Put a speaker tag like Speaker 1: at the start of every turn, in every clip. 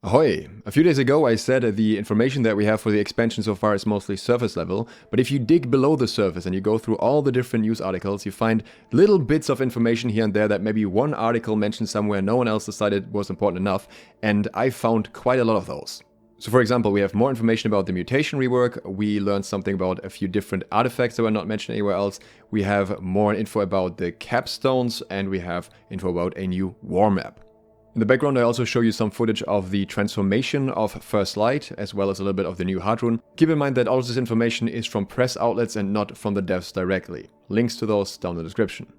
Speaker 1: Ahoy! A few days ago I said the information that we have for the expansion so far is mostly surface level, but if you dig below the surface and you go through all the different news articles, you find little bits of information here and there that maybe one article mentioned somewhere no one else decided was important enough, and I found quite a lot of those. So for example, we have more information about the mutation rework, we learned something about a few different artifacts that were not mentioned anywhere else, we have more info about the capstones, and we have info about a new war map. In the background I also show you some footage of the transformation of First Light, as well as a little bit of the new Hadron. Keep in mind that all of this information is from press outlets and not from the devs directly. Links to those down in the description.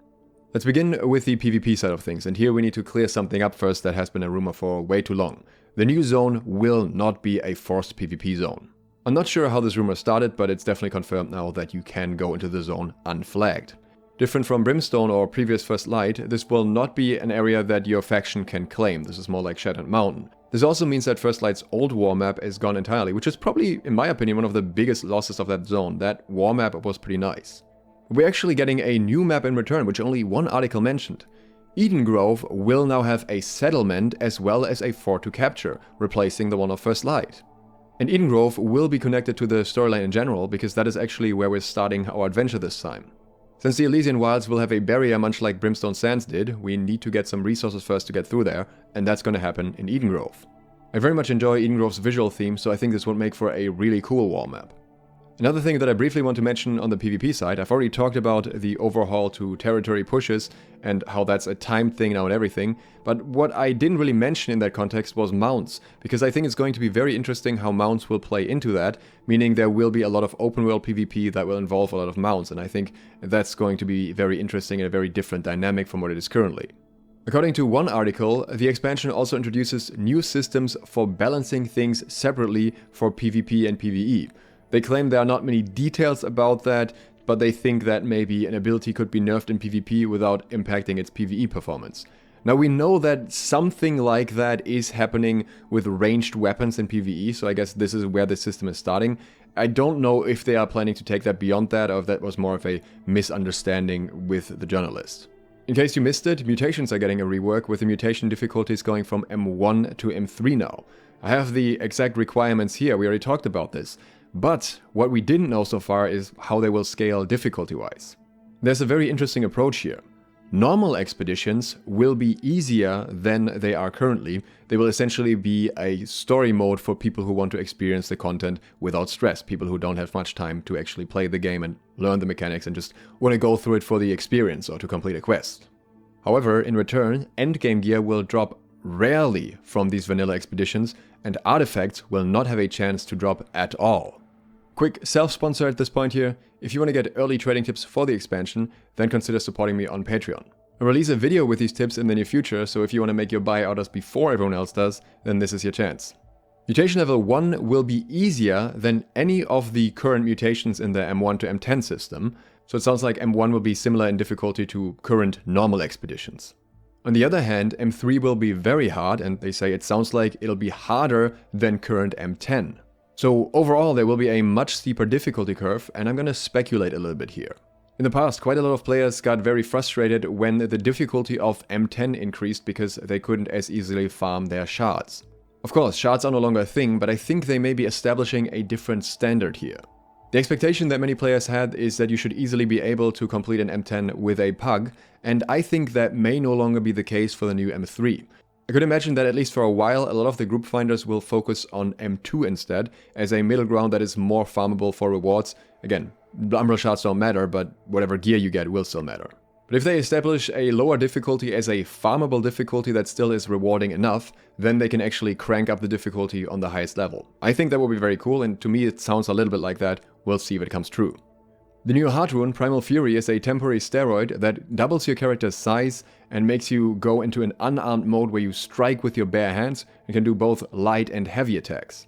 Speaker 1: Let's begin with the PvP side of things, and here we need to clear something up first that has been a rumor for way too long. The new zone will not be a forced PvP zone. I'm not sure how this rumor started, but it's definitely confirmed now that you can go into the zone unflagged. Different from Brimstone or previous First Light, this will not be an area that your faction can claim. This is more like Shattered Mountain. This also means that First Light's old war map is gone entirely, which is probably, in my opinion, one of the biggest losses of that zone. That war map was pretty nice. We're actually getting a new map in return, which only one article mentioned. Eden Grove will now have a settlement as well as a fort to capture, replacing the one of First Light. And Eden Grove will be connected to the storyline in general, because that is actually where we're starting our adventure this time. Since the Elysian Wilds will have a barrier much like Brimstone Sands did, we need to get some resources first to get through there, and that's gonna happen in Eden Grove. I very much enjoy Eden Grove's visual theme, so I think this would make for a really cool wall map. Another thing that I briefly want to mention on the PvP side, I've already talked about the overhaul to territory pushes and how that's a timed thing now and everything, but what I didn't really mention in that context was mounts, because I think it's going to be very interesting how mounts will play into that, meaning there will be a lot of open world PvP that will involve a lot of mounts, and I think that's going to be very interesting and a very different dynamic from what it is currently. According to one article, the expansion also introduces new systems for balancing things separately for PvP and PvE. They claim there are not many details about that, but they think that maybe an ability could be nerfed in PvP without impacting its PvE performance. Now we know that something like that is happening with ranged weapons in PvE, so I guess this is where the system is starting. I don't know if they are planning to take that beyond that, or if that was more of a misunderstanding with the journalist. In case you missed it, mutations are getting a rework, with the mutation difficulties going from M1 to M3 now. I have the exact requirements here, we already talked about this. But what we didn't know so far is how they will scale difficulty-wise. There's a very interesting approach here. Normal expeditions will be easier than they are currently. They will essentially be a story mode for people who want to experience the content without stress, people who don't have much time to actually play the game and learn the mechanics and just want to go through it for the experience or to complete a quest. However, in return, endgame gear will drop rarely from these vanilla expeditions, and artifacts will not have a chance to drop at all. Quick self-sponsor at this point here. If you want to get early trading tips for the expansion, then consider supporting me on Patreon. I'll release a video with these tips in the near future, so if you want to make your buy orders before everyone else does, then this is your chance. Mutation level 1 will be easier than any of the current mutations in the M1 to M10 system, so it sounds like M1 will be similar in difficulty to current normal expeditions. On the other hand, M3 will be very hard, and they say it sounds like it'll be harder than current M10. So overall there will be a much steeper difficulty curve, and I'm gonna speculate a little bit here. In the past, quite a lot of players got very frustrated when the difficulty of M10 increased because they couldn't as easily farm their shards. Of course, shards are no longer a thing, but I think they may be establishing a different standard here. The expectation that many players had is that you should easily be able to complete an M10 with a pug, and I think that may no longer be the case for the new M3. I could imagine that at least for a while, a lot of the group finders will focus on M2 instead, as a middle ground that is more farmable for rewards. Again, the Umbral Shards don't matter, but whatever gear you get will still matter. But if they establish a lower difficulty as a farmable difficulty that still is rewarding enough, then they can actually crank up the difficulty on the highest level. I think that will be very cool, and to me it sounds a little bit like that. We'll see if it comes true. The new Hadron, Primal Fury, is a temporary steroid that doubles your character's size and makes you go into an unarmed mode where you strike with your bare hands and can do both light and heavy attacks.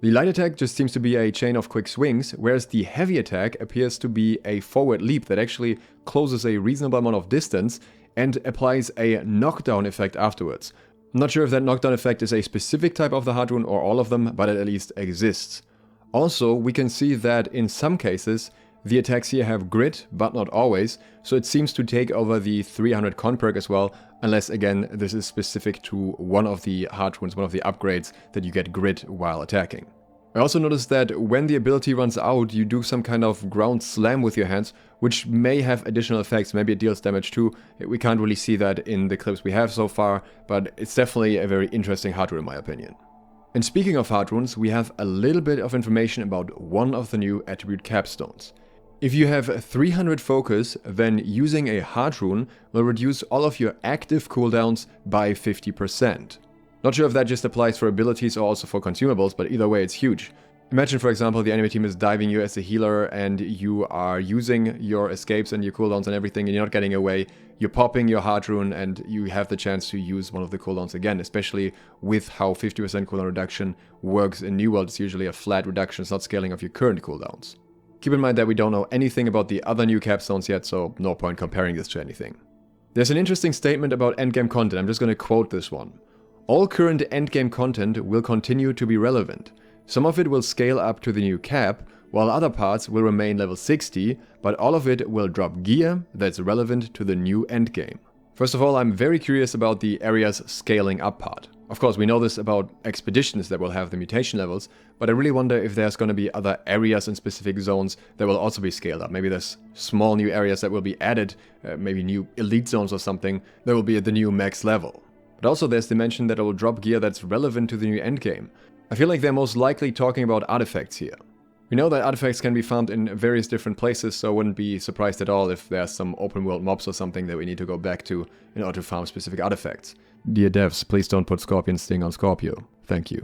Speaker 1: The light attack just seems to be a chain of quick swings, whereas the heavy attack appears to be a forward leap that actually closes a reasonable amount of distance and applies a knockdown effect afterwards. I'm not sure if that knockdown effect is a specific type of the Hadron or all of them, but it at least exists. Also, we can see that in some cases, The attacks here have grit, but not always, so it seems to take over the 300 con perk as well, unless again this is specific to one of the heart runes, one of the upgrades that you get grit while attacking. I also noticed that when the ability runs out, you do some kind of ground slam with your hands, which may have additional effects. Maybe it deals damage too. We can't really see that in the clips we have so far, but it's definitely a very interesting heart rune in my opinion. And speaking of heart runes, we have a little bit of information about one of the new attribute capstones. If you have 300 focus, then using a heart rune will reduce all of your active cooldowns by 50%. Not sure if that just applies for abilities or also for consumables, but either way it's huge. Imagine, for example, the enemy team is diving you as a healer and you are using your escapes and your cooldowns and everything and you're not getting away. You're popping your heart rune and you have the chance to use one of the cooldowns again, especially with how 50% cooldown reduction works in New World. It's usually a flat reduction, it's not scaling of your current cooldowns. Keep in mind that we don't know anything about the other new capstones yet, so no point comparing this to anything. There's an interesting statement about endgame content, I'm just going to quote this one. All current endgame content will continue to be relevant. Some of it will scale up to the new cap, while other parts will remain level 60, but all of it will drop gear that's relevant to the new endgame. First of all, I'm very curious about the area's scaling up part. Of course, we know this about expeditions that will have the mutation levels, but I really wonder if there's going to be other areas in specific zones that will also be scaled up. Maybe there's small new areas that will be added, maybe new elite zones or something that will be at the new max level. But also there's the mention that it will drop gear that's relevant to the new endgame. I feel like they're most likely talking about artifacts here. We know that artifacts can be found in various different places, so I wouldn't be surprised at all if there's some open world mobs or something that we need to go back to in order to farm specific artifacts. Dear devs, please don't put Scorpion Sting on Scorpio. Thank you.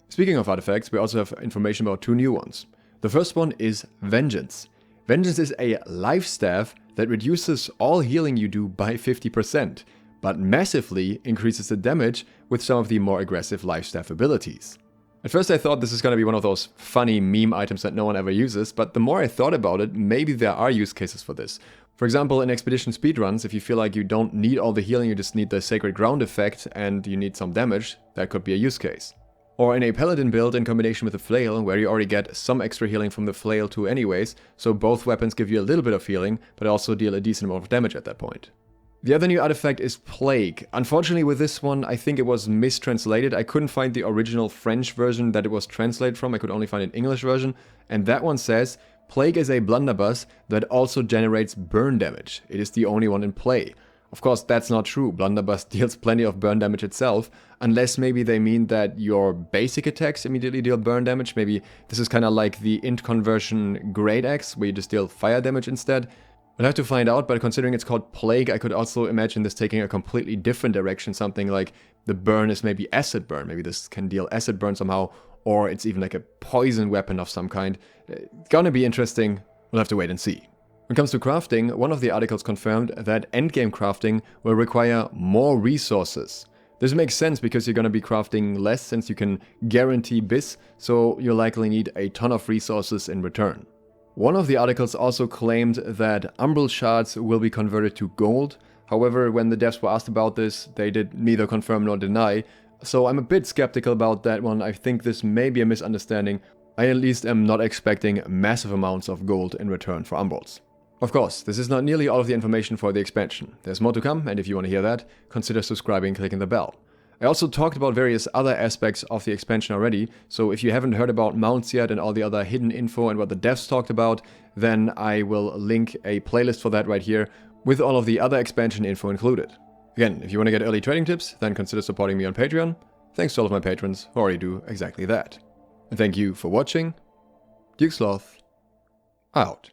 Speaker 1: Speaking of artifacts, we also have information about two new ones. The first one is Vengeance. Vengeance is a life staff that reduces all healing you do by 50%. But massively increases the damage with some of the more aggressive life staff abilities. At first I thought this is going to be one of those funny meme items that no one ever uses, but the more I thought about it, maybe there are use cases for this. For example, in expedition speedruns, if you feel like you don't need all the healing, you just need the Sacred Ground effect and you need some damage, that could be a use case. Or in a paladin build in combination with a flail, where you already get some extra healing from the flail too anyways, so both weapons give you a little bit of healing, but also deal a decent amount of damage at that point. The other new artifact is Plague. Unfortunately with this one, I think it was mistranslated. I couldn't find the original French version that it was translated from, I could only find an English version. And that one says, Plague is a blunderbuss that also generates burn damage. It is the only one in play. Of course, that's not true. Blunderbuss deals plenty of burn damage itself, unless maybe they mean that your basic attacks immediately deal burn damage. Maybe this is kind of like the int conversion Great Axe, where you just deal fire damage instead. We'll have to find out, but considering it's called Plague, I could also imagine this taking a completely different direction, something like the burn is maybe acid burn, maybe this can deal acid burn somehow, or it's even like a poison weapon of some kind. It's gonna be interesting, we'll have to wait and see. When it comes to crafting, one of the articles confirmed that endgame crafting will require more resources. This makes sense because you're gonna be crafting less since you can guarantee BIS, so you'll likely need a ton of resources in return. One of the articles also claimed that Umbral shards will be converted to gold. However, when the devs were asked about this, they did neither confirm nor deny. So I'm a bit skeptical about that one. I think this may be a misunderstanding. I at least am not expecting massive amounts of gold in return for Umbrals. Of course, this is not nearly all of the information for the expansion. There's more to come, and if you want to hear that, consider subscribing and clicking the bell. I also talked about various other aspects of the expansion already, so if you haven't heard about mounts yet and all the other hidden info and what the devs talked about, then I will link a playlist for that right here with all of the other expansion info included. Again, if you want to get early trading tips, then consider supporting me on Patreon. Thanks to all of my patrons who already do exactly that. And thank you for watching. Duke Sloth, out.